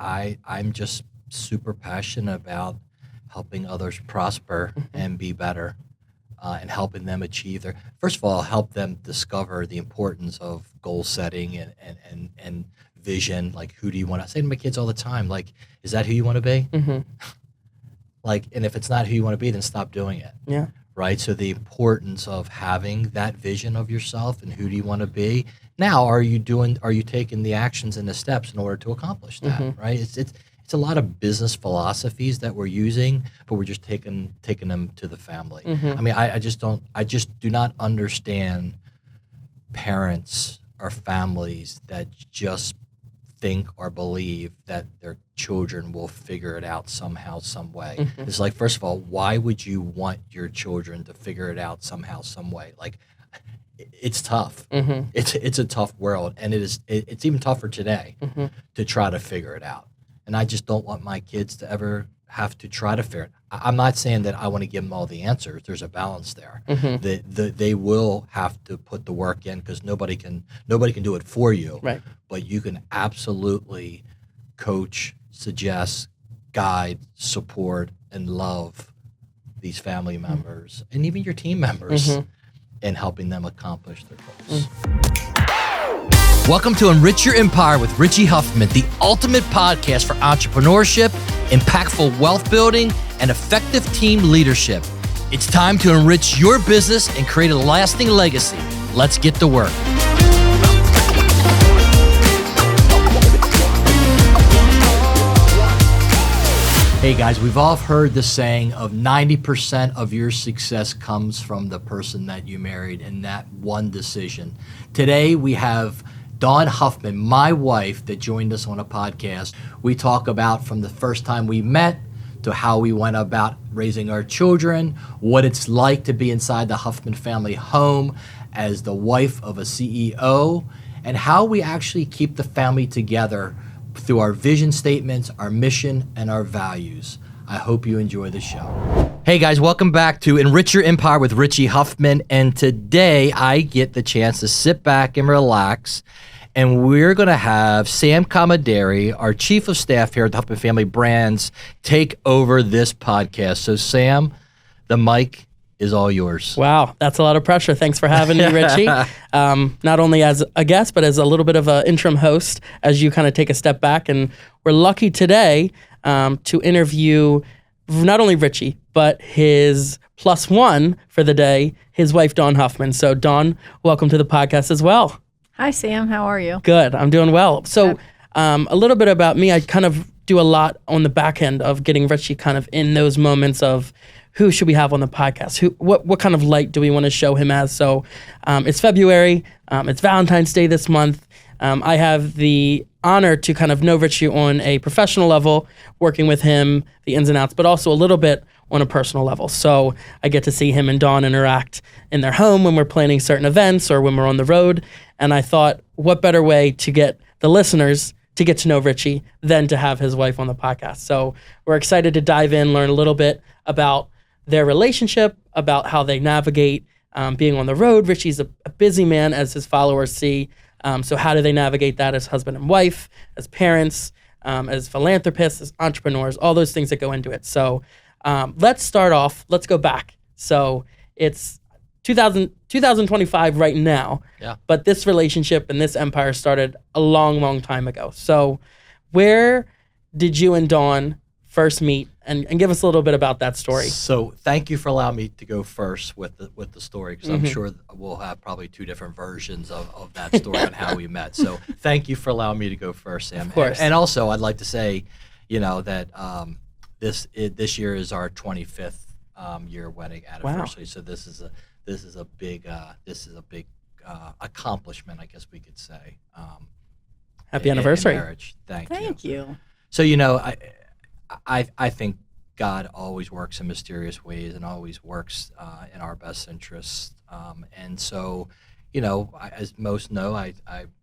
I'm just super passionate about helping others prosper and be better, and helping them achieve their. First of all, help them discover the importance of goal setting and vision. Like, who do you want to? I say to my kids all the time, like, is that who you want to be? Like, and if it's not who you want to be, then stop doing it. Yeah. Right. So the importance of having that vision of yourself and who do you want to be. Now, are you taking the actions and the steps in order to accomplish that? Right. It's a lot of business philosophies that we're using, but we're just taking them to the family. I mean, I just do not understand parents or families that just think or believe that their children will figure it out somehow, some way. It's like, first of all, why would you want your children to figure it out somehow, some way? Like, it's tough. It's a tough world, and it's even tougher today to try to figure it out. And I just don't want my kids to ever have to try to figure it. I'm not saying that I want to give them all the answers. There's a balance there. They will have to put the work in, because nobody can do it for you. Right. But you can absolutely coach, suggest, guide, support, and love these family members and even your team members in helping them accomplish their goals. Welcome to Enrich Your Empire with Richie Huffman, the ultimate podcast for entrepreneurship, impactful wealth building, and effective team leadership. It's time to enrich your business and create a lasting legacy. Let's get to work. Hey guys, we've all heard the saying of 90% of your success comes from the person that you married and that one decision. Today we have Dawn Huffman, my wife, that joined us on a podcast. We talk about from the first time we met to how we went about raising our children, what it's like to be inside the Huffman family home as the wife of a CEO, and how we actually keep the family together through our vision statements, our mission, and our values. I hope you enjoy the show. Hey guys, welcome back to Enrich Your Empire with Richie Huffman, and today I get the chance to sit back and relax, and we're going to have Sam Commodari, our Chief of Staff here at the Huffman Family Brands, take over this podcast. So Sam, the mic is all yours. Wow, that's a lot of pressure. Thanks for having me, Richie. Not only as a guest, but as a little bit of an interim host as you kind of take a step back. And we're lucky today to interview not only Richie, but his plus one for the day, his wife, Dawn Huffman. So Dawn, welcome to the podcast as well. Hi, Sam. How are you? Good. I'm doing well. So a little bit about me. I kind of do a lot on the back end of getting Richie kind of in those moments of who should we have on the podcast? What kind of light do we want to show him as? So it's February. It's Valentine's Day this month. I have the honor to kind of know Richie on a professional level, working with him, the ins and outs, but also a little bit on a personal level. So I get to see him and Dawn interact in their home when we're planning certain events or when we're on the road. And I thought, what better way to get the listeners to get to know Richie than to have his wife on the podcast. So we're excited to dive in, learn a little bit about their relationship, about how they navigate being on the road. Richie's a busy man, as his followers see. So how do they navigate that as husband and wife, as parents, as philanthropists, as entrepreneurs, all those things that go into it. So let's start off. Let's go back. So it's 2025 right now, but this relationship and this empire started a long, long time ago. So where did you and Dawn first meet, and give us a little bit about that story? So thank you for allowing me to go first with the story, because I'm sure we'll have probably two different versions of that story on how we met. So thank you for allowing me to go first, Sam. Of course. And also I'd like to say, that this year is our 25th year wedding anniversary. Wow. So this is a big accomplishment, I guess we could say. Happy anniversary. In marriage. Thank you. So I think God always works in mysterious ways and always works in our best interests. And so, as most know, I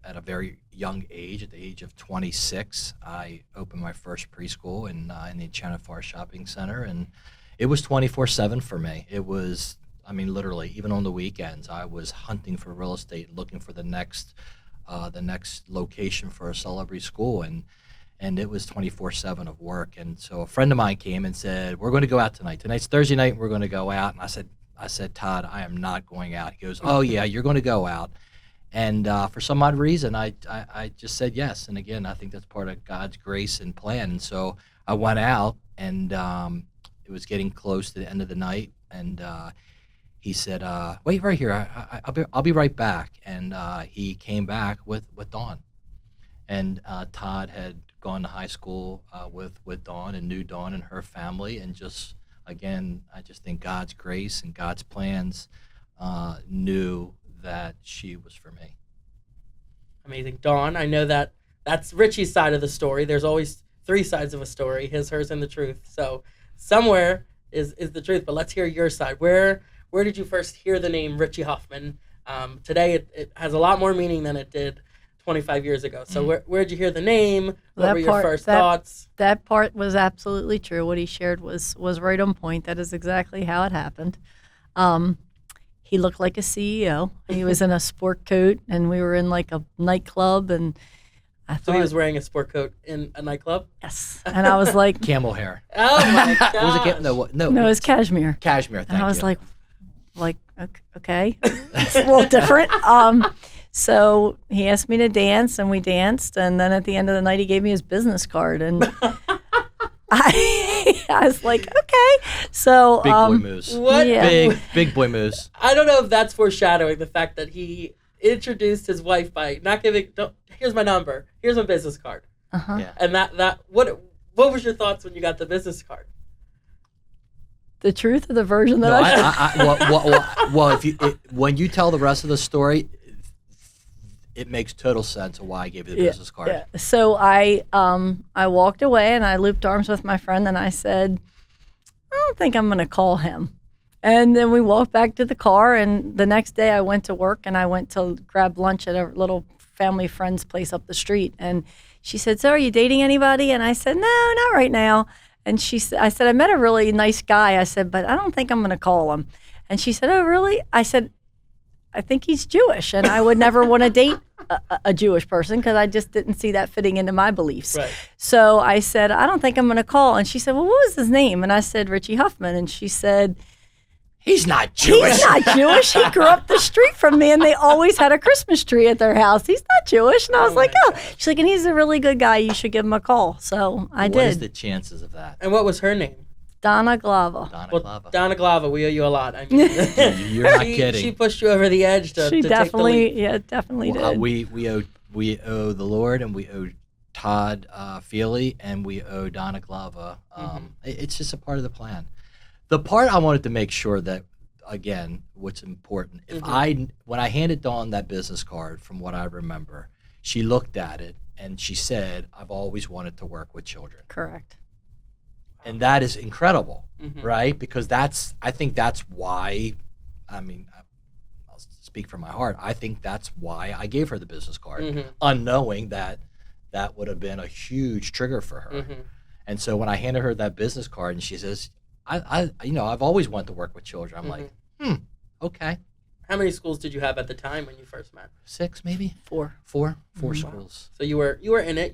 at a very young age, at the age of 26, I opened my first preschool in the Enchanted Forest Shopping Center, and it was 24/7 for me. It was, literally, even on the weekends, I was hunting for real estate, looking for the next location for a celebrity school, and it was 24/7 of work. And so a friend of mine came and said, "We're going to go out tonight. Tonight's Thursday night, and we're going to go out." And I said, "Todd, I am not going out." He goes, "Oh yeah, you're going to go out." And for some odd reason, I just said yes. And again, I think that's part of God's grace and plan. And so I went out, and it was getting close to the end of the night, and he said, "Wait right here. I'll be right back." And he came back with Dawn. And Todd had gone to high school with Dawn and knew Dawn and her family. And just, again, I just think God's grace and God's plans knew that she was for me. Amazing. Dawn, I know that's Richie's side of the story. There's always three sides of a story, his, hers, and the truth. So somewhere is the truth, but let's hear your side. Where did you first hear the name Richie Huffman? Today it has a lot more meaning than it did 25 years ago. So where did you hear the name? What were your first thoughts? That part was absolutely true. What he shared was right on point. That is exactly how it happened. He looked like a CEO. He was in a sport coat, and we were in like a nightclub, and I thought... So he was wearing a sport coat in a nightcub? Yes. And I was like... Camel hair. Oh my gosh. No, it was cashmere. Cashmere, thank you. And I was like, okay. It's a little different. So he asked me to dance, and we danced, and then at the end of the night, he gave me his business card, and I was like, okay. So big boy moves. What? Yeah. Big boy moves. I don't know if that's foreshadowing the fact that he introduced his wife by not giving. Here's my number. Here's my business card. Uh-huh. Yeah. And that what was your thoughts when you got the business card? The truth of the version that when you tell the rest of the story, it makes total sense of why I gave you the business card. Yeah. So I walked away, and I looped arms with my friend, and I said, I don't think I'm going to call him. And then we walked back to the car, and the next day I went to work, and I went to grab lunch at a little family friend's place up the street. And she said, "So are you dating anybody?" And I said, "No, not right now." And I said, "I met a really nice guy." I said, "But I don't think I'm going to call him." And she said, "Oh, really?" I said, "I think he's Jewish, and I would never want to date a Jewish person because I just didn't see that fitting into my beliefs." Right. So I said, "I don't think I'm going to call." And she said, "Well, what was his name?" And I said, "Richie Huffman." And she said, "He's not Jewish." "He's not Jewish. He grew up the street from me, and they always had a Christmas tree at their house. He's not Jewish." And I was like, "Oh." She's like, "And he's a really good guy. You should give him a call." So I did. What is the chances of that? And what was her name? Donna Glava. Donna Glava, we owe you a lot. I mean, you're not kidding. She pushed you over the edge to definitely, take the lead. definitely did. We owe the Lord, and we owe Todd Feely, and we owe Donna Glava. It's just a part of the plan. The part I wanted to make sure that, again, what's important, when I handed Dawn that business card, from what I remember, she looked at it and she said, "I've always wanted to work with children." Correct. And that is incredible, right? Because I think that's why, I'll speak from my heart, I think that's why I gave her the business card, unknowing that would have been a huge trigger for her. And so when I handed her that business card and she says, I've always wanted to work with children. I'm like, okay. How many schools did you have at the time when you first met? 6, maybe? Four schools. So you were in it.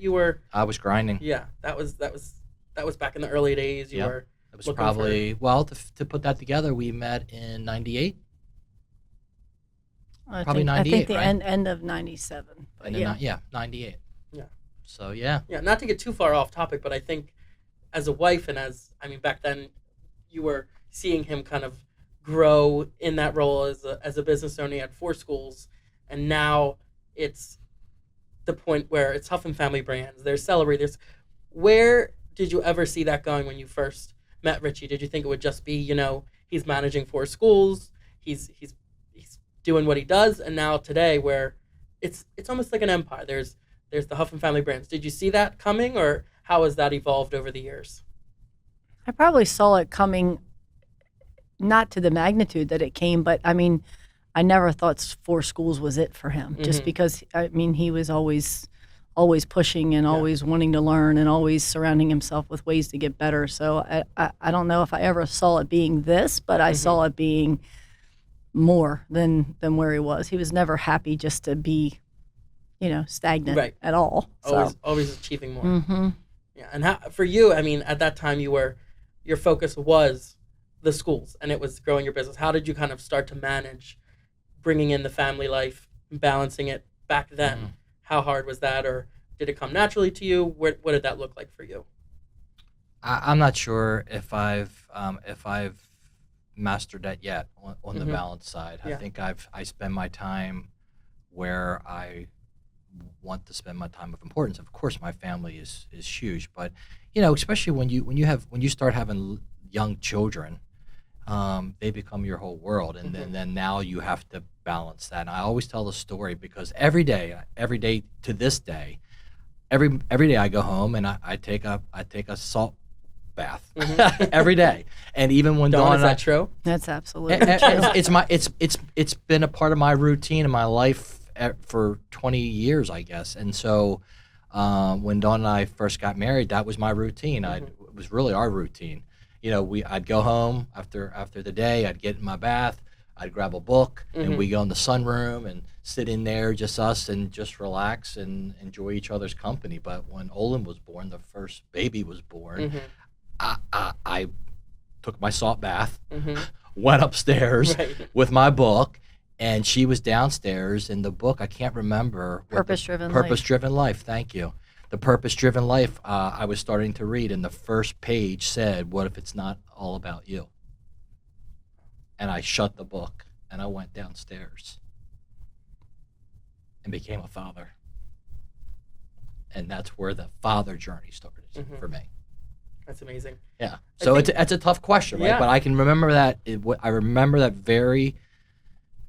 I was grinding. Yeah, that was back in the early days. It was probably, to put that together, we met in 98. Probably 98, I think the right? end of 97. But yeah, 98. Yeah. So, yeah. Yeah, not to get too far off topic, but I think as a wife and back then you were seeing him kind of grow in that role as a business owner. He had 4 schools, and now it's the point where it's Huffman Family Brands. There's celery. Where did you ever see that going when you first met Richie? Did you think it would just be, he's managing 4 schools, he's doing what he does, and now today where it's almost like an empire. There's the Huffman Family Brands. Did you see that coming, or how has that evolved over the years? I probably saw it coming, not to the magnitude that it came, but I never thought 4 schools was it for him, just because, he was always pushing and always wanting to learn and always surrounding himself with ways to get better. So I don't know if I ever saw it being this, but I saw it being more than where he was. He was never happy just to be, stagnant at all. Always achieving more. Yeah, and how, for you, I mean, at that time, your focus was the schools, and it was growing your business. How did you kind of start to manage bringing in the family life, balancing it back then? Mm. How hard was that, or did it come naturally to you? What did that look like for you? I'm not sure if I've mastered that yet on the balance side. Yeah. I think I spend my time where I want to spend my time of importance. Of course, my family is huge, but especially when you start having young children, they become your whole world, and then now you have to balance that. And I always tell the story because every day to this day, every day I go home and I take a salt bath every day. And even when Dawn, Dawn is that true? That's absolutely true. it's been a part of my routine in my life for 20 years, I guess. And so when Dawn and I first got married, that was my routine. It was really our routine. I'd go home after the day, I'd get in my bath, I'd grab a book, and we go in the sunroom and sit in there, just us, and just relax and enjoy each other's company. But when Olin was born, the first baby was born, I took my salt bath, went upstairs with my book, and she was downstairs. In the book, I can't remember. Purpose-Driven Life. Purpose-Driven Life, thank you. The Purpose-Driven Life I was starting to read, and the first page said, "What if it's not all about you?" And I shut the book, and I went downstairs and became a father. And that's where the father journey started for me. That's amazing. Yeah. So it's a tough question, right? Yeah. But I can remember that. I remember that very,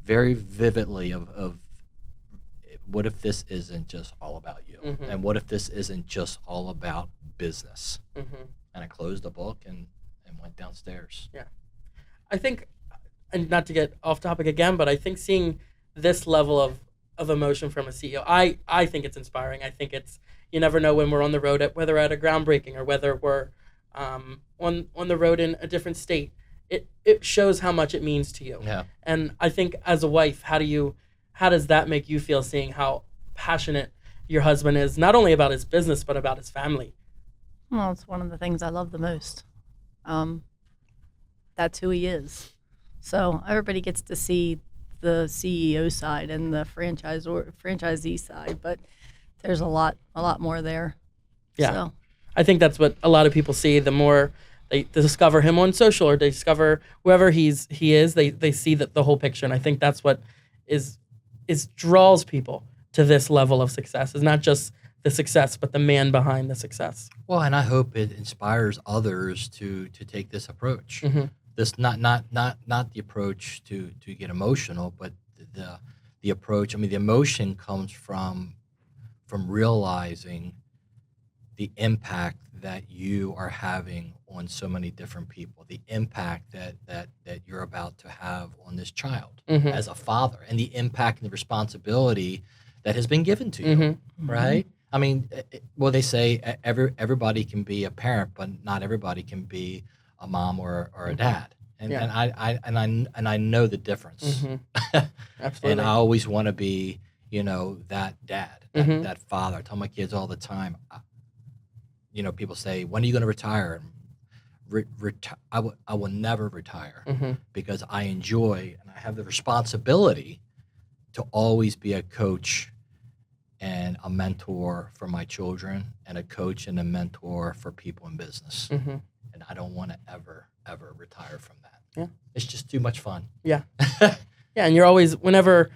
very vividly of what if this isn't just all about you? And what if this isn't just all about business? And I closed the book and went downstairs. Yeah. I think, and not to get off topic again, but I think seeing this level of emotion from a CEO, I think it's inspiring. I think you never know when we're on the road, whether at a groundbreaking or whether we're on the road in a different state. It shows how much it means to you. Yeah. And I think as a wife, how does that make you feel, seeing how passionate your husband is, not only about his business, but about his family? Well, it's one of the things I love the most. That's who he is. So everybody gets to see the CEO side and the franchisee side, but there's a lot more there. Yeah. So. I think that's what a lot of people see. The more they discover him on social, or they discover whoever he is, they see the whole picture. And I think that's what is draws people to this level of success. It's not just the success, but the man behind the success. Well, and I hope it inspires others to take this approach. This not the approach to get emotional, but the approach. I mean, the emotion comes from realizing the impact that you are having on so many different people, the impact that you're about to have on this child as a father, and the impact and the responsibility that has been given to you, right? I mean, they say everybody can be a parent, but not everybody can be a mom or a dad. And I know the difference. Absolutely. And I always want to be, that dad, that father. I tell my kids all the time, people say, "When are you going to retire?" I will never retire because I enjoy and I have the responsibility to always be a coach and a mentor for my children, and a coach and a mentor for people in business. And I don't want to ever retire from that. Yeah. It's just too much fun. Yeah. Yeah, and you're always, whenever,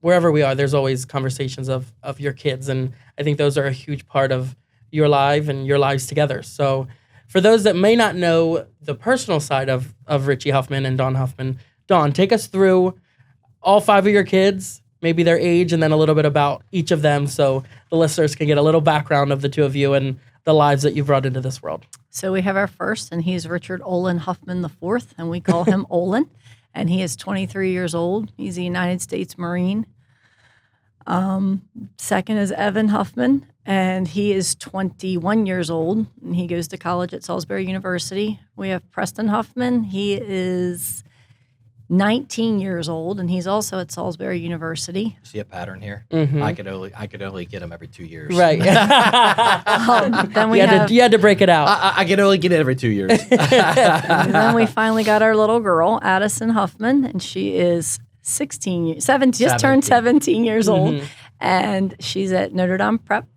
wherever we are, there's always conversations of your kids, and I think those are a huge part of your life and your lives together. So for those that may not know the personal side of Richie Huffman and Dawn Huffman, Dawn, take us through all 5 of your kids, maybe their age, and then a little bit about each of them so the listeners can get a little background of the two of you and the lives that you brought into this world. So we have our first, and he's Richard Olin Huffman IV, and we call him Olin, and he is 23 years old. He's a United States Marine. Second is Evan Huffman, and he is 21 years old, and he goes to college at Salisbury University. We have Preston Huffman. He is 19 years old, and he's also at Salisbury University. See a pattern here? Mm-hmm. I could only get him every 2 years. Right. Then we you had to break it out. I can only get it every 2 years. and then we finally got our little girl, Addison Huffman, and she is just turned 17 years old, and she's at Notre Dame Prep.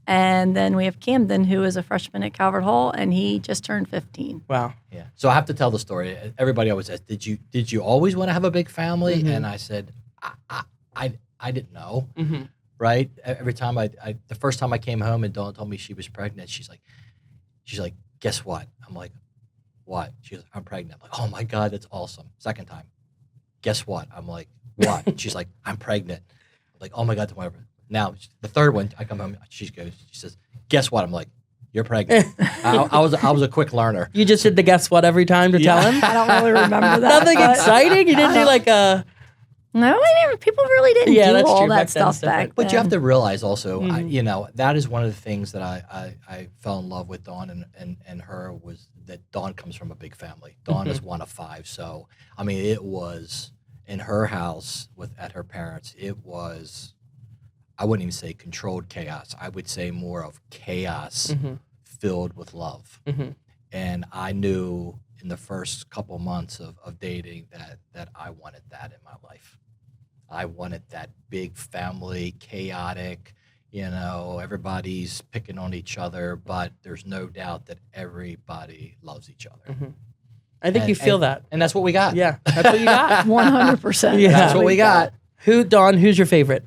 And then we have Camden, who is a freshman at Calvert Hall, and he just turned 15. Wow. Yeah. So I have to tell the story. Everybody always asks, did you always want to have a big family? And I said, I didn't know. Right. Every time the first time I came home and Dawn told me she was pregnant, she's like, guess what? I'm like, what? She goes, I'm pregnant. I'm like, oh my God, that's awesome. Second time, guess what? I'm like, what? She's like, I'm pregnant. I'm like, oh my God, tomorrow. Now, the third one, I come home, she says, guess what? I'm like, you're pregnant. I was a quick learner. You just did the guess what every time to tell him? I don't really remember that. Nothing exciting? You didn't do like a... No, people really didn't do all that stuff back then. But you have to realize also, that is one of the things that I fell in love with Dawn and her was that Dawn comes from a big family. Dawn is one of 5. So, I mean, it was in her house at her parents, it was... I wouldn't even say controlled chaos. I would say more of chaos filled with love. And I knew in the first couple months of dating that I wanted that in my life. I wanted that big family, chaotic, everybody's picking on each other, but there's no doubt that everybody loves each other. I think you feel that. And that's what we got. Yeah, that's what you got. 100%. Yeah. That's what we got. Dawn, who's your favorite?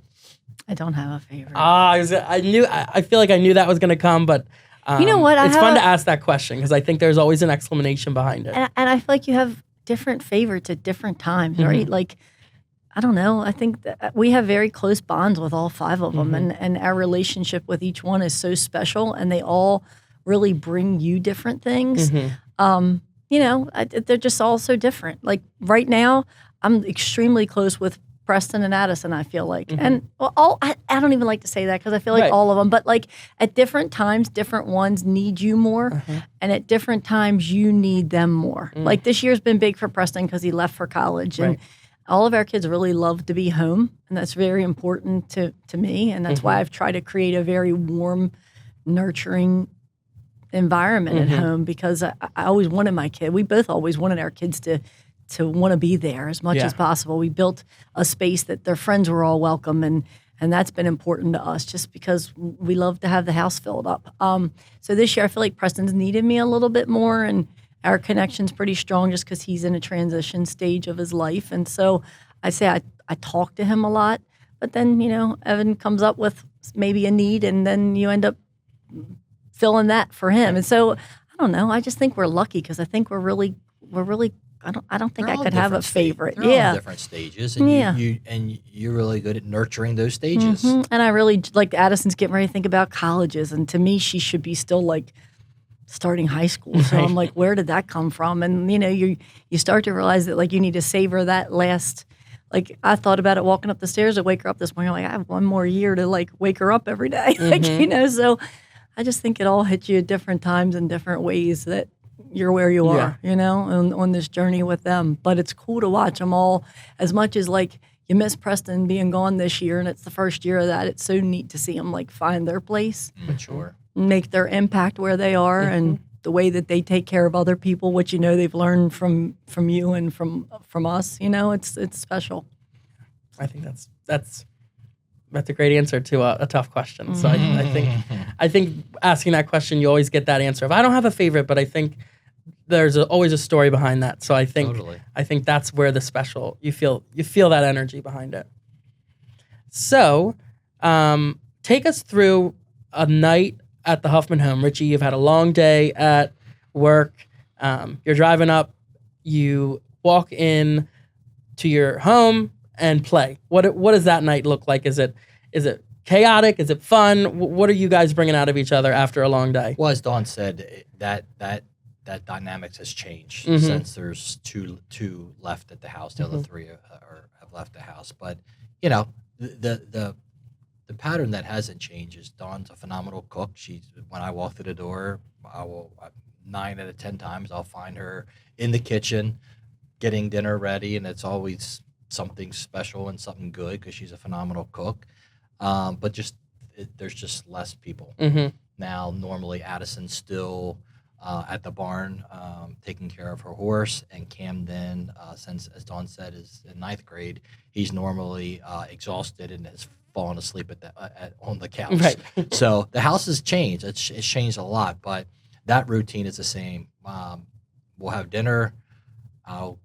I don't have a favorite. I feel like I knew that was going to come, but you know what? It's fun to ask that question because I think there's always an explanation behind it. And I feel like you have different favorites at different times, right? Like, I don't know. I think that we have very close bonds with all 5 of them, and our relationship with each one is so special, and they all really bring you different things. They're just all so different. Like right now, I'm extremely close with Preston and Addison, I feel like. And I don't even like to say that because I feel like all of them, but like at different times, different ones need you more. And at different times, you need them more. Like this year's been big for Preston because he left for college. And all of our kids really love to be home. And that's very important to me. And that's why I've tried to create a very warm, nurturing environment at home because I always wanted we both always wanted our kids to want to be there as much as possible. We built a space that their friends were all welcome, and that's been important to us just because we love to have the house filled up. So this year I feel like Preston's needed me a little bit more, and our connection's pretty strong just because he's in a transition stage of his life. And so I say I talk to him a lot, but then, Evan comes up with maybe a need, and then you end up filling that for him. And so, I don't know, I just think we're lucky because I think we're really I don't think I could have a favorite. They're all different stages, and you're really good at nurturing those stages. And I really like Addison's getting ready to think about colleges, and to me, she should be still like starting high school. So I'm like, where did that come from? And you start to realize that like you need to savor that last. Like I thought about it walking up the stairs to wake her up this morning. I'm like, I have one more year to like wake her up every day. So I just think it all hits you at different times and different ways that you're where you are, on this journey with them. But it's cool to watch them all as much as like you miss Preston being gone this year and it's the first year of that. It's so neat to see them like find their place, mature, make their impact where they are and the way that they take care of other people, which, they've learned from you and from us, it's special. I think that's a great answer to a tough question. So I think asking that question, you always get that answer of I don't have a favorite, but I think there's always a story behind that. So I think that's where the special you feel that energy behind it. So take us through a night at the Huffman home. Richie, you've had a long day at work. You're driving up. You walk in to your home and play. What does that night look like? Is it chaotic? Is it fun? What are you guys bringing out of each other after a long day? Well, as Dawn said, that dynamics has changed since there's two left at the house. The other 3 have left the house. But the pattern that hasn't changed is Dawn's a phenomenal cook. When I walk through the door, 9 out of 10 times I'll find her in the kitchen, getting dinner ready, and it's always something special and something good because she's a phenomenal cook. But there's just less people now. Normally, Addison's still at the barn taking care of her horse, and Camden, since as Dawn said, is in ninth grade, he's normally exhausted and has fallen asleep on the couch. Right. So the house has changed. It's changed a lot, but that routine is the same. We'll have dinner. I'll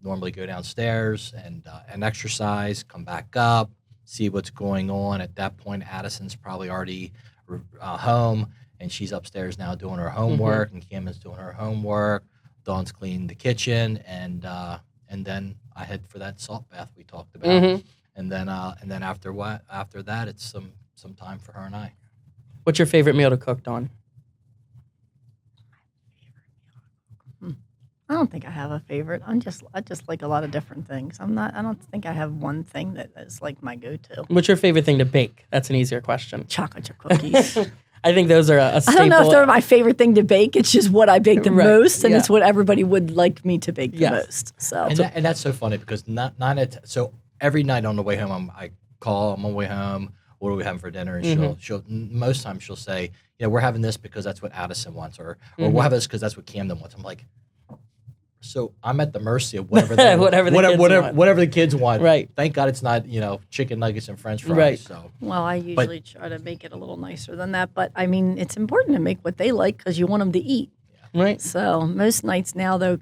normally go downstairs and exercise, come back up, see what's going on. At that point, Addison's probably already home, and she's upstairs now doing her homework, and Camden's doing her homework. Dawn's cleaning the kitchen, and then I head for that salt bath we talked about. And then after that, it's some time for her and I. What's your favorite meal to cook, Dawn? I don't think I have a favorite. I just like a lot of different things. I don't think I have one thing that is like my go-to. What's your favorite thing to bake? That's an easier question. Chocolate chip cookies. I think those are a staple. I don't know if they're my favorite thing to bake. It's just what I bake the most, and yeah. it's what everybody would like me to bake the most. So, and that's so funny because so every night on the way home, I call. I'm on the way home. What are we having for dinner? And she'll most times she'll say, we're having this because that's what Addison wants, or we'll have this because that's what Camden wants. I'm like, so I'm at the mercy of whatever the kids want. Right. Thank God it's not chicken nuggets and French fries. Right. So. Well, I usually try to make it a little nicer than that, but I mean it's important to make what they like because you want them to eat. Yeah. Right. So most nights now though,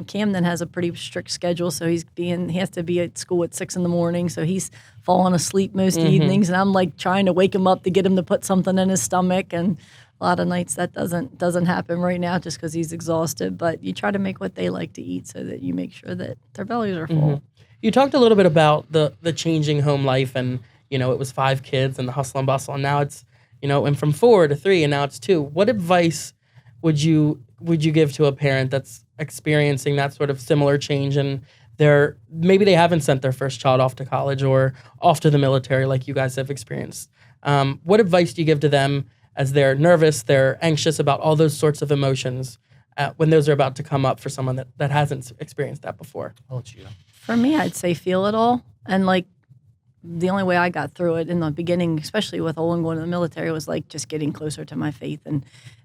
Camden has a pretty strict schedule, so he has to be at school at 6 a.m, so he's falling asleep most evenings, and I'm like trying to wake him up to get him to put something in his stomach, and a lot of nights that doesn't happen right now just because he's exhausted. But you try to make what they like to eat so that you make sure that their bellies are full. You talked a little bit about the changing home life, and it was 5 kids and the hustle and bustle, and now it's went from 4 to 3, and now it's 2. What advice would you give to a parent that's experiencing that sort of similar change, and maybe they haven't sent their first child off to college or off to the military like you guys have experienced? What advice do you give to them as they're nervous, they're anxious about all those sorts of emotions when those are about to come up for someone that hasn't experienced that before? I'll let you go. For me, I'd say feel it all. And like the only way I got through it in the beginning, especially with Olin going to the military, was like just getting closer to my faith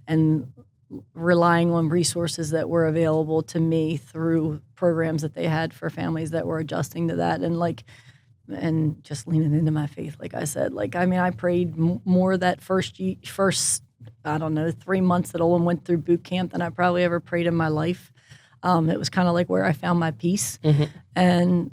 and relying on resources that were available to me through programs that they had for families that were adjusting to that, and just leaning into my faith. Like I said, I prayed more that first I don't know 3 months that Olin went through boot camp than I probably ever prayed in my life. It was kind of like where I found my peace, and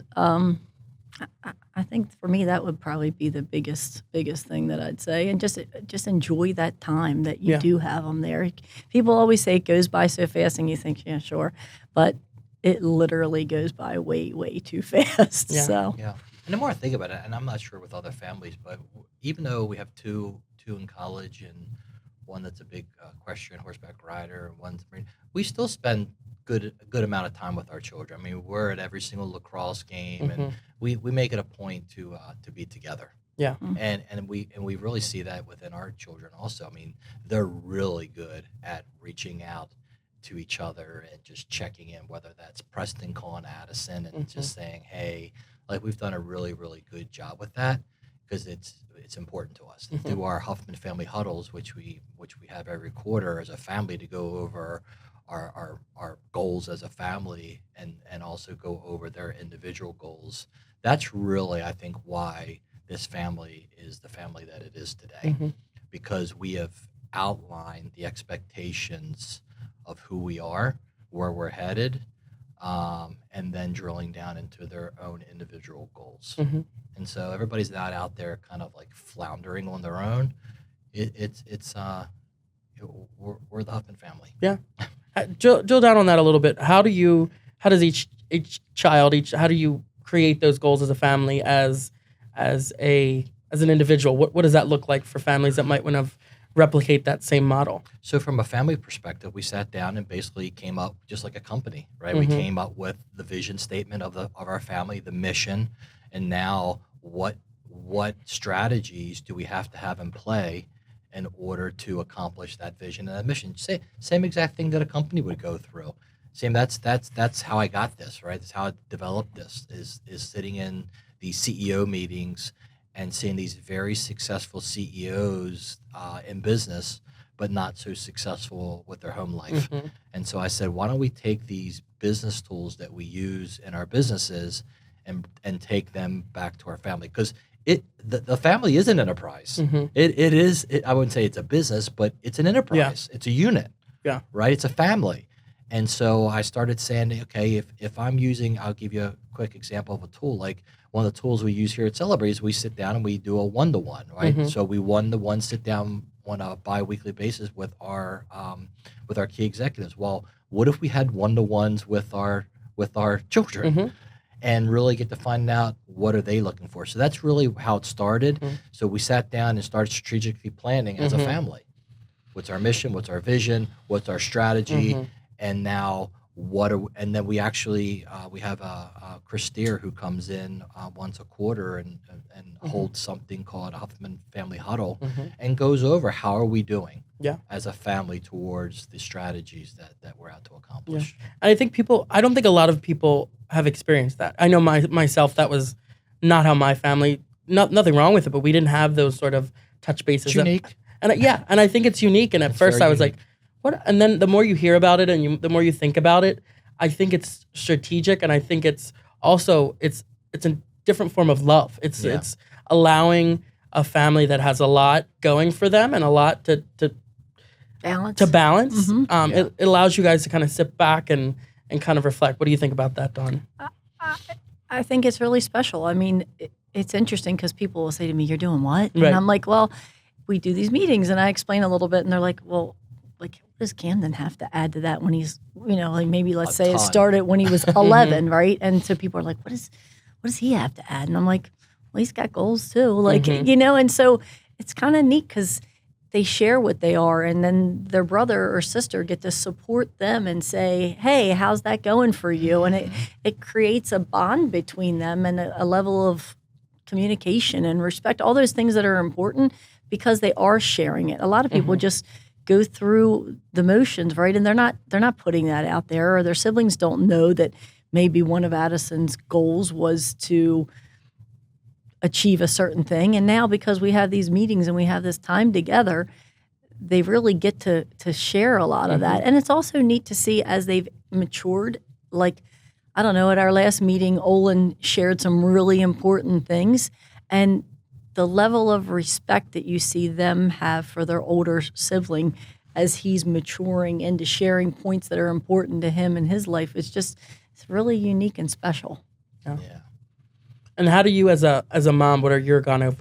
I think for me that would probably be the biggest thing that I'd say, and just enjoy that time that you do have them there. People always say it goes by so fast, and you think, yeah, sure, but it literally goes by way, way too fast. Yeah. So Yeah, and the more I think about it, and I'm not sure with other families, but even though we have two in college and one that's a big equestrian horseback rider and one's Marine, we still spend a good amount of time with our children. I mean, we're at every single lacrosse game, and we make it a point to be together. Yeah. And we really see that within our children also. I mean, they're really good at reaching out to each other and just checking in, whether that's Preston calling Addison and just saying, hey, like we've done a really, really good job with that because it's important to us. Through our Huffman family huddles, which we have every quarter as a family to go over our goals as a family and also go over their individual goals. That's really, I think, why this family is the family that it is today, because we have outlined the expectations of who we are, where we're headed, and then drilling down into their own individual goals. And so everybody's not out there kind of like floundering on their own. We're the Huffman family. Yeah. Drill down on that a little bit. How does each child, how do you create those goals as a family, as an individual? What does that look like for families that might want to replicate that same model? So from a family perspective, we sat down and basically came up just like a company, right? We came up with the vision statement of our family, the mission, and now what strategies do we have to have in play in order to accomplish that vision and that mission. Same exact thing that a company would go through. Sam, that's how I got this, right? That's how I developed this. Is sitting in these CEO meetings and seeing these very successful CEOs in business, but not so successful with their home life. And so I said, why don't we take these business tools that we use in our businesses and take them back to our family? Because the family is an enterprise. It is. I wouldn't say it's a business, but it's an enterprise. It's a unit. Yeah. Right. It's a family. And so I started saying, okay, if I'm using, I'll give you a quick example of a tool. Like one of the tools we use here at Celebrate is we sit down and we do a one-to-one, right? So we one-to-one sit down on a bi-weekly basis with our key executives. Well, what if we had one-to-ones with our children and really get to find out what are they looking for? So that's really how it started. So we sat down and started strategically planning as a family. What's our mission? What's our vision? What's our strategy? And now and then we actually we have Chris Steer who comes in once a quarter and holds something called a Huffman Family Huddle and goes over how are we doing as a family towards the strategies that we're out to accomplish. And I think I don't think a lot of people have experienced that. I know myself, that was not how my family, nothing wrong with it, but we didn't have those sort of touch bases. It's unique. And I think it's unique. And at first I was like, what? And then the more you hear about it and the more you think about it, I think it's strategic, and I think it's also it's a different form of love. It's allowing a family that has a lot going for them and a lot to balance. It allows you guys to kind of sit back and kind of reflect. What do you think about that, Dawn? I think it's really special. I mean, it's interesting because people will say to me, "You're doing what?" And I'm like, "Well, we do these meetings," and I explain a little bit, and they're like, "Well, like, what does Camden have to add to that when he's, like maybe let's say it started when he was 11, right?" And so people are like, what does he have to add? And I'm like, well, he's got goals too, like, and so it's kind of neat because they share what they are, and then their brother or sister get to support them and say, hey, how's that going for you? And it creates a bond between them and a level of communication and respect, all those things that are important because they are sharing it. A lot of people just go through the motions, right? And they're not putting that out there, or their siblings don't know that maybe one of Addison's goals was to achieve a certain thing. And now because we have these meetings and we have this time together, they really get to share a lot of that. And it's also neat to see as they've matured. Like, I don't know, at our last meeting, Olin shared some really important things, and the level of respect that you see them have for their older sibling as he's maturing into sharing points that are important to him in his life is it's really unique and special. Yeah. And how do you, as a mom, what are your kind of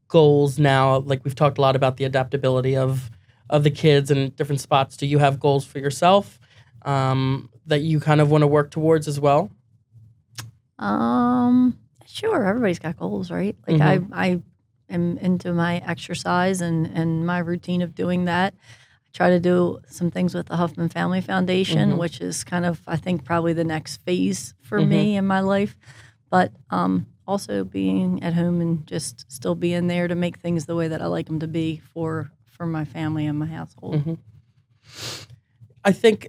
goals now? Like, we've talked a lot about the adaptability of the kids and different spots. Do you have goals for yourself that you kind of want to work towards as well? Sure. Everybody's got goals, right? Like I am into my exercise and my routine of doing that. I try to do some things with the Huffman Family Foundation, which is kind of, I think, probably the next phase for me in my life. But also being at home and just still being there to make things the way that I like them to be for my family and my household. I think,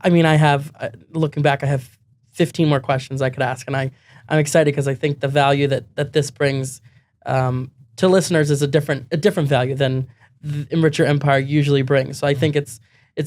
I mean, I have, looking back, I have 15 more questions I could ask, and I'm excited because I think the value that this brings to listeners is a different value than Enrich Your Empire usually brings. So I think it's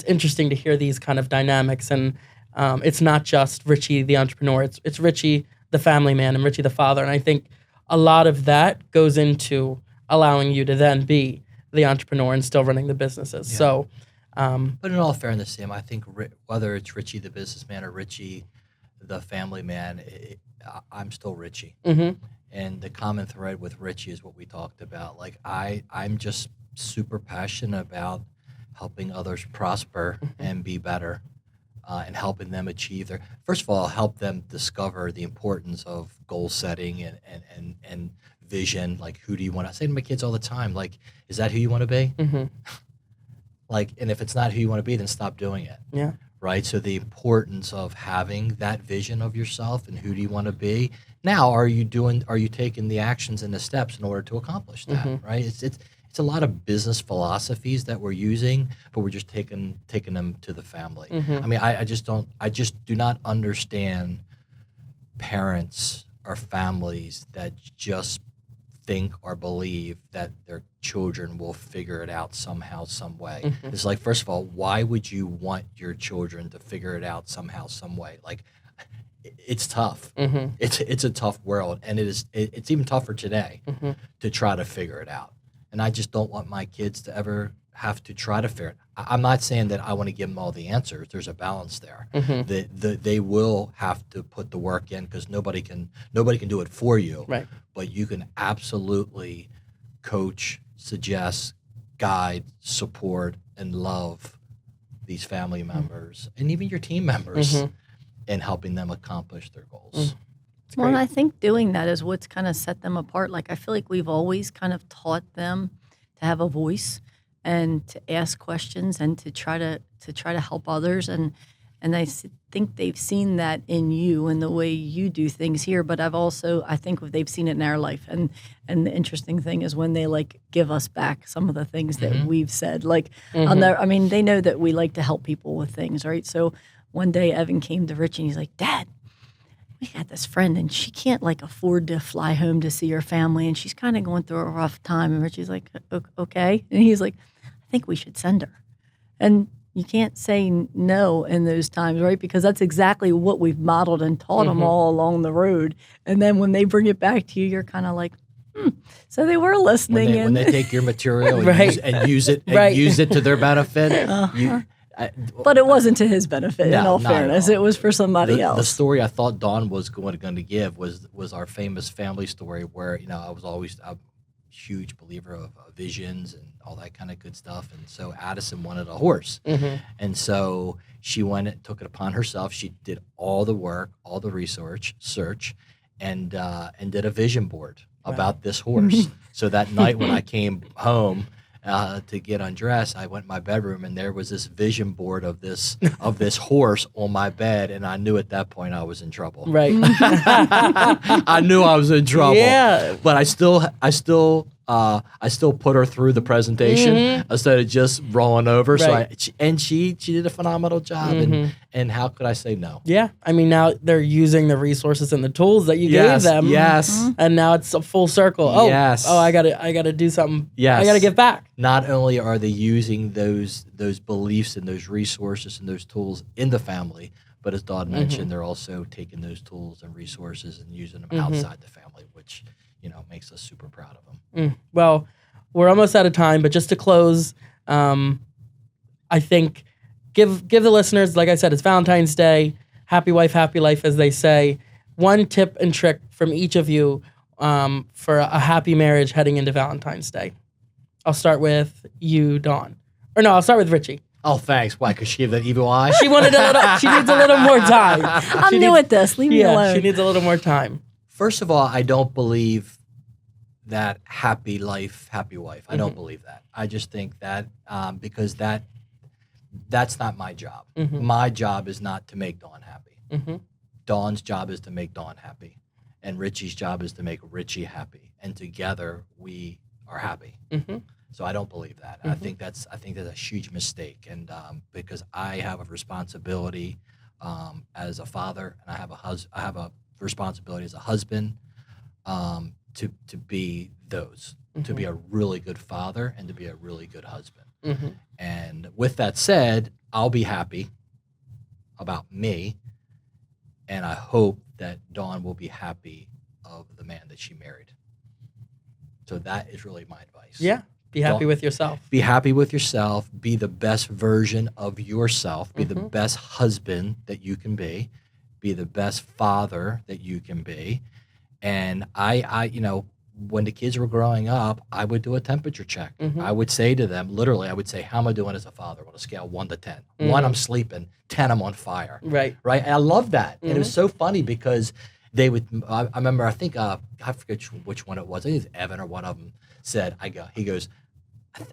interesting to hear these kind of dynamics, and it's not just Richie the entrepreneur. It's Richie the family man and Richie the father, and I think a lot of that goes into allowing you to then be the entrepreneur and still running the businesses. Yeah. So, but in all fairness, Sam, I think whether it's Richie the businessman or Richie the family man, I'm still Richie. And the common thread with Richie is what we talked about. Like, I'm just super passionate about helping others prosper and be better, and helping them achieve first of all, help them discover the importance of goal setting and vision. Like, who do you want to, I say to my kids all the time, like, is that who you want to be? Like, and if it's not who you want to be, then stop doing it. Yeah. Right. So the importance of having that vision of yourself and who do you want to be. Now, are you taking the actions and the steps in order to accomplish that? Right. It's it's a lot of business philosophies that we're using, but we're just taking them to the family. I mean, I just do not understand parents or families that just think or believe that their children will figure it out somehow, some way. It's like, first of all, why would you want your children to figure it out somehow, some way? Like, it's tough. It's a tough world, and it's even tougher today to try to figure it out. And I just don't want my kids to ever have to try to figure it. I'm not saying that I want to give them all the answers. There's a balance there. They will have to put the work in, because nobody can do it for you. Right. But you can absolutely coach, suggest, guide, support, and love these family members and even your team members in helping them accomplish their goals. Well, and I think doing that is what's kind of set them apart. Like, I feel like we've always kind of taught them to have a voice and to ask questions and to try to help others. And I think they've seen that in you and the way you do things here. But I think they've seen it in our life. And the interesting thing is when they like give us back some of the things that we've said. Like, I mean, they know that we like to help people with things, right? So one day Evan came to Richie and he's like, "Dad, we got this friend and she can't like afford to fly home to see her family and she's kind of going through a rough time." And Richie's like, "Okay." And he's like, "I think we should send her." And you can't say no in those times, right? Because that's exactly what we've modeled and taught them all along the road. And then when they bring it back to you, you're kind of like, so they were listening. When they take your material and use it to their benefit. But it wasn't to his benefit, in all fairness. It was for somebody else. The story I thought Dawn was going to give was our famous family story where, I was always a huge believer of visions and all that kind of good stuff. And so Addison wanted a horse. And so she went and took it upon herself. She did all the work, all the research, and did a vision board about this horse. So that night when I came home to get undressed, I went in my bedroom and there was this vision board of this horse on my bed, and I knew at that point I was in trouble. Right. I knew I was in trouble. Yeah. But I still put her through the presentation instead of just rolling over. Right. So she did a phenomenal job. And how could I say no? Yeah. I mean, now they're using the resources and the tools that you gave them. Yes. And now it's a full circle. Oh, yes. I gotta do something. Yes. I gotta give back. Not only are they using those beliefs and those resources and those tools in the family, but as Dawn mentioned, they're also taking those tools and resources and using them outside the family, which makes us super proud of them. Well, we're almost out of time, but just to close, I think give the listeners, like I said, it's Valentine's Day. Happy wife, happy life, as they say. One tip and trick from each of you for a happy marriage heading into Valentine's Day. I'll start with you, Dawn. Or no, I'll start with Richie. Oh, thanks. Why? Because she gave that evil eye? She needs a little more time. I'm new at this. Leave me alone. She needs a little more time. First of all, I don't believe that happy life, happy wife. I don't believe that. I just think that because that's not my job. My job is not to make Dawn happy. Dawn's job is to make Dawn happy. And Richie's job is to make Richie happy. And together we are happy. So I don't believe that. I think that's a huge mistake. And because I have a responsibility as a father, and I have a responsibility as a husband to be those, to be a really good father and to be a really good husband. And with that said, I'll be happy about me, and I hope that Dawn will be happy of the man that she married. So that is really my advice. Yeah. Be happy with yourself. Be happy with yourself. Be the best version of yourself. Be the best husband that you can be. Be the best father that you can be. And I when the kids were growing up, I would do a temperature check. I would say to them, literally, I would say, how am I doing as a father on a scale 1 to 10? 1, I'm sleeping. 10, I'm on fire. Right. And I love that. And it was so funny because they would, I remember, I think, I forget which one it was. I think it was Evan or one of them said, he goes,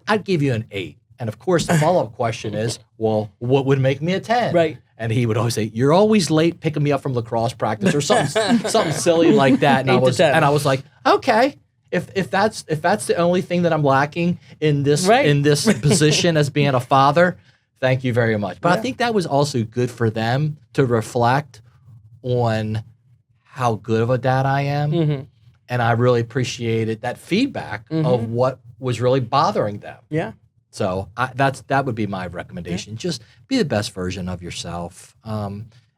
I'd give you an 8. And of course, the follow-up question is, well, what would make me a 10? Right. And he would always say, you're always late picking me up from lacrosse practice or something silly like that. And I was like, okay. if that's the only thing that I'm lacking in this Right. in this position as being a father, thank you very much. But I Yeah. think that was also good for them to reflect on how good of a dad I am. Mm-hmm. And I really appreciated that feedback of what was really bothering them. Yeah. So that would be my recommendation. Just be the best version of yourself.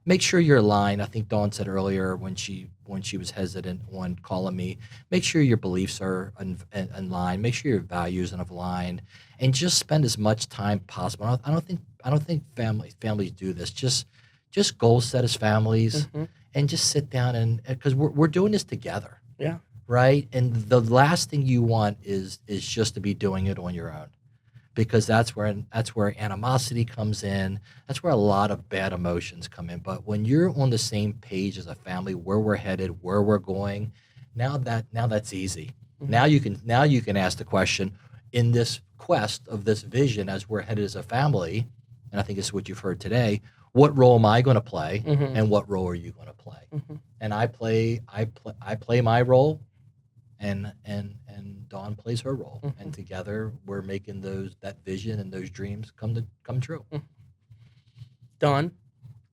Make sure you're aligned. I think Dawn said earlier when she was hesitant on calling me, make sure your beliefs are in line. Make sure your values are aligned, and just spend as much time possible. I don't think families do this. Just goal set as families, and just sit down and because we're doing this together. Yeah. Right. And the last thing you want is just to be doing it on your own. Because that's where animosity comes in. That's where a lot of bad emotions come in. But when you're on the same page as a family, where we're headed, where we're going, now that's easy. Now you can ask the question in this quest of this vision as we're headed as a family. And I think it's what you've heard today. What role am I going to play, and what role are you going to play? And I play my role, and Dawn plays her role, and together we're making that vision and those dreams come true. Dawn,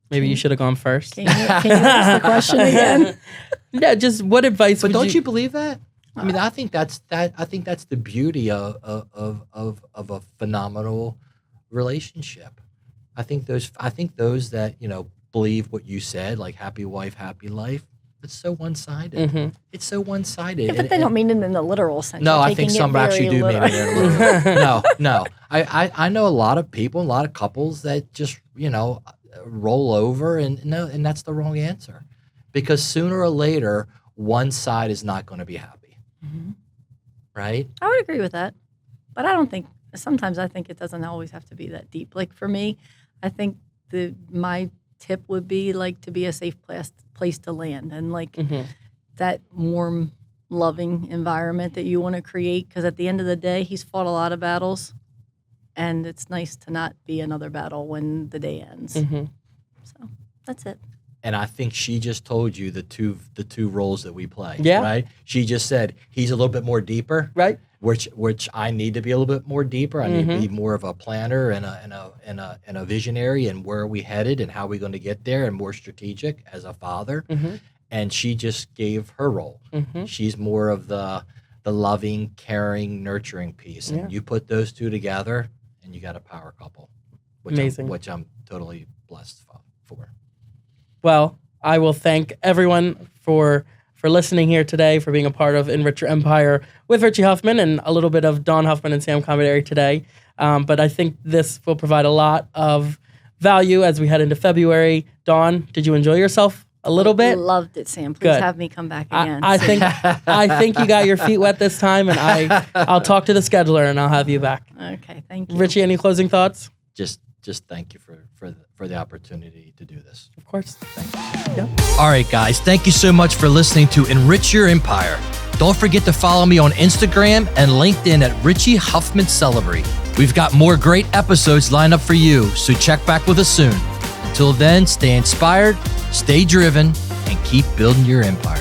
maybe you should have gone first. Can you ask the question again? Yeah, just what advice But would don't you believe that? I mean, I think that's the beauty of a phenomenal relationship. I think those that believe what you said, like happy wife, happy life. It's so one-sided. It's so one-sided. Yeah, but they don't mean it in the literal sense. No, You're I think taking some it actually very do mean literal. it in literal. No. I know a lot of people, a lot of couples that just, roll over and that's the wrong answer. Because sooner or later, one side is not going to be happy. Right? I would agree with that. But sometimes I think it doesn't always have to be that deep. Like for me, I think my tip would be like to be a safe place to land, and like that warm, loving environment that you want to create. Because at the end of the day, he's fought a lot of battles, and it's nice to not be another battle when the day ends. So that's it. And I think she just told you the two roles that we play. Yeah. Right. She just said he's a little bit more deeper. Right. Which I need to be a little bit more deeper. I need to be more of a planner and a visionary, and where are we headed and how are we going to get there, and more strategic as a father. And she just gave her role. She's more of the loving, caring, nurturing piece. And you put those two together, and you got a power couple. Amazing. Which I'm totally blessed for. Well, I will thank everyone for listening here today, for being a part of Enrich Your Empire with Richie Huffman, and a little bit of Dawn Huffman and Sam Commodari today. But I think this will provide a lot of value as we head into February. Dawn, did you enjoy yourself a little bit? Loved it, Sam. Please Good. have me come back again. I think you got your feet wet this time, and I'll talk to the scheduler and I'll have you back. Okay, thank you. Richie, any closing thoughts? Just thank you for the opportunity to do this. Of course. All right, guys, thank you so much for listening to Enrich Your Empire. Don't forget to follow me on Instagram and LinkedIn at Richie Huffman Celebrate. We've got more great episodes lined up for you, so check back with us soon. Until then, stay inspired, stay driven, and keep building your empire.